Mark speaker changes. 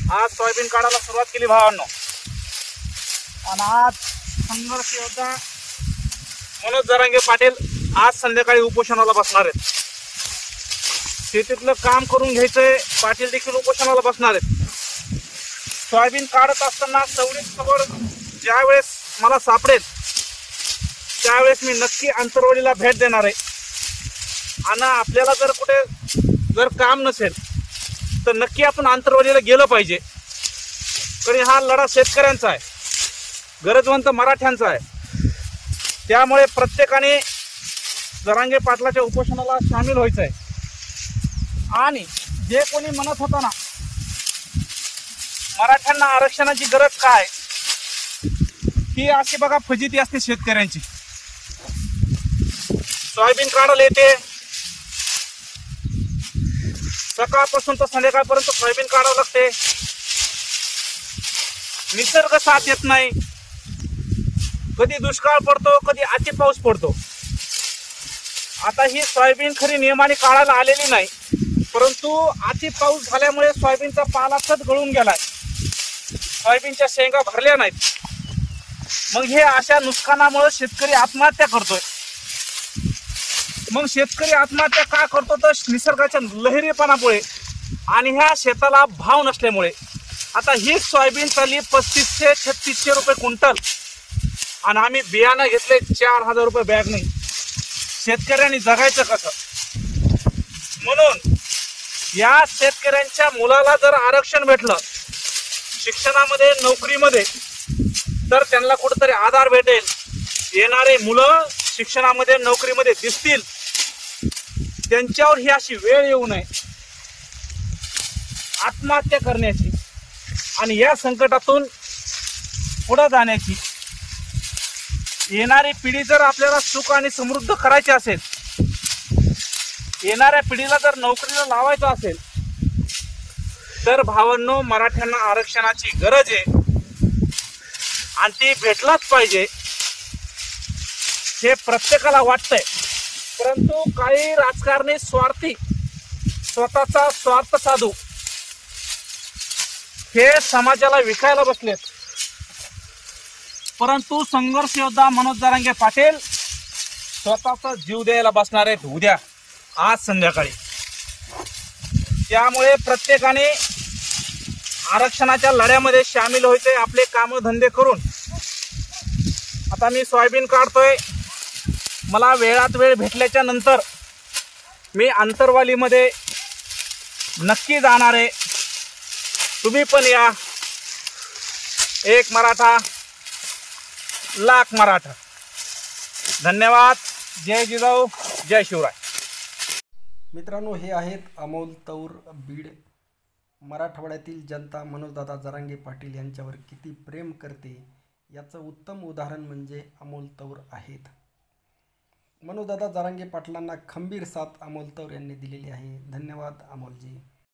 Speaker 1: आज सोयाबीन काढायला सुरुवात केली भावांनो। आणि आज संघर्ष योद्धा मनोज जरांगे पाटील आज संध्याकाळी उपोषणाला बसणार आहेत। शेतीतलं काम करून घ्यायचंय, पाटील देखील उपोषणाला बसणार आहेत। सोयाबीन काढत असताना सवड ज्यावेळेस मला सापडेल त्यावेळेस मी नक्की अंतरवालीला भेट देणार आहे। आणि आपल्याला जर कुठे काम नसेल तर नक्की आपण अंतरवालीला गेलं पाहिजे, कारण हा लढा शेतकऱ्यांचा आहे, गरजवंत मराठ्यांचा आहे। त्यामुळे प्रत्येकाने जरांगे पाटलाच्या उपोषणाला सामील व्हायचं आहे। आणि जे कोणी म्हणत होता ना मराठ्यांना आरक्षणाची गरज काय, ही अशी बघा फजिती असते शेतकऱ्यांची। सोयाबीन काढायला येते, सकाळपासून तर संध्याकाळपर्यंत सोयाबीन काढावं लागते, निसर्ग साथ येत नाही, कधी दुष्काळ पडतो, कधी अति पाऊस पडतो। आता ही सोयाबीन खरी नियमाने काढायला आलेली नाही, परंतु अति पाऊस झाल्यामुळे सोयाबीनचा पाला सत गळून गेलाय, सोयाबीनच्या शेंगा भरल्या नाहीत। मग हे अशा नुकसानामुळे शेतकरी आत्महत्या करतोय। मग शेतकरी आत्महत्या का करतो तर निसर्गाच्या लहरीपणामुळे आणि ह्या शेताला भाव नसल्यामुळे। आता ही सोयाबीन चालली 3500-3600 रुपये क्विंटल आणि आम्ही बियाणं घेतले 4000 रुपये बॅग नाही। शेतकऱ्यांनी जगायचं कसं? म्हणून या शेतकऱ्यांच्या मुलाला जर आरक्षण भेटलं शिक्षणामध्ये, नोकरीमध्ये, तर त्यांना कुठेतरी आधार भेटेल, येणारे मुलं शिक्षणामध्ये, नोकरीमध्ये दिसतील, त्यांच्यावर ही अशी वेळ येऊ नये आत्महत्या करण्याची आणि या संकटातून पुढे जाण्याची। येणारी पिढी जर आपल्याला सुख आणि समृद्ध करायची असेल, येणाऱ्या पिढीला जर नोकरीला लावायचं असेल, तर भावांनो मराठ्यांना आरक्षणाची गरज आहे आणि ती भेटलाच पाहिजे हे प्रत्येकाला वाटतंय। परंतु काही राजकारणी स्वार्थी, स्वतःचा स्वार्थ साधू हे समाजाला विकायला बसलेत। परंतु संघर्ष योद्धा मनोज जरांगे पाटील स्वतःचा जीव द्यायला बसणार आहेत उद्या, आज संध्याकाळी। त्यामुळे प्रत्येकाने आरक्षणाच्या लढ्यामध्ये सामील व्हायचे, आपले कामधंदे करून। आता मी सोयाबीन काढतोय, मला वेळात वेळ भेटल्याच्या नंतर मी अंतरवालीमध्ये नक्की जाणार आहे। तुम्ही पण या। एक मराठा लाख मराठा। धन्यवाद। जय जिजाऊ, जय शिवराय।
Speaker 2: मित्रांनो, हे आहेत अमोल तौर बीड। मराठवाड्यातील जनता मनोजदादा जरांगे पाटील यांच्यावर किती प्रेम करते याचं उत्तम उदाहरण म्हणजे अमोल तौर आहेत। मनोजदादा जरांगे पाटलांना खंबीर साथ अमोल तौर यांनी दिलेली आहे। धन्यवाद अमोलजी।